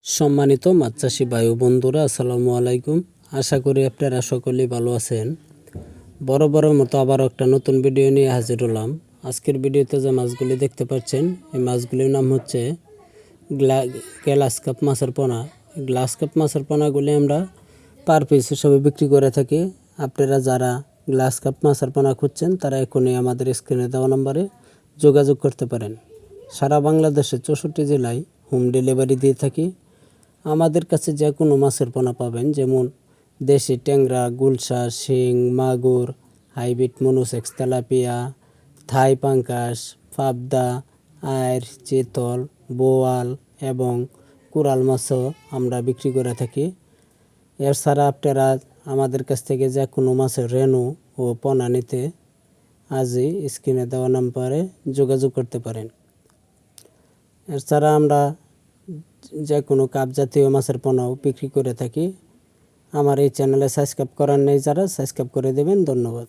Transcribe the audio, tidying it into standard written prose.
সম্মানিত মাছ চাষি ভাই ও বন্ধুরা, আসসালামু আলাইকুম। আশা করি আপনারা সকলেই ভালো আছেন। বরাবরের মতো আবার একটা নতুন ভিডিও নিয়ে হাজির হলাম। আজকের ভিডিওতে যে মাছগুলি দেখতে পাচ্ছেন, এই মাছগুলির নাম হচ্ছে গ্লাস কাপ মাছের পোনা। গ্লাস কাপ মাছের পোনাগুলি আমরা পার পিস হিসেবে বিক্রি করে থাকি। আপনারা যারা গ্লাস কাপ মাছের পোনা খুঁজছেন তারা এখনই আমাদের স্ক্রিনে দেওয়া নম্বরে যোগাযোগ করতে পারেন। সারা বাংলাদেশে 64 জেলায় হোম ডেলিভারি দিয়ে থাকি। আমাদের কাছে যে কোনো মাছের পোনা পাবেন, যেমন দেশি ট্যাংরা, গুলশা, শিং, মাগুর, হাইব্রিড মনোসেক্স, তেলাপিয়া, থাই পাঙ্কাস, পাবদা, আইর, চিতল, বোয়াল এবং কোরাল মাছও আমরা বিক্রি করে থাকি। এছাড়া আপনারা আমাদের কাছ থেকে যে কোনো মাছের রেণু ও পোনা নিতে আজই স্ক্রিনে দেওয়া নাম্বারে যোগাযোগ করতে পারেন। এছাড়া আমরা যে কোনো কাপ জাতীয় মাছের পোনাও বিক্রি করে থাকি। আমার এই চ্যানেলে সাবস্ক্রাইব করার নেই যারা, সাবস্ক্রাইব করে দেবেন। ধন্যবাদ।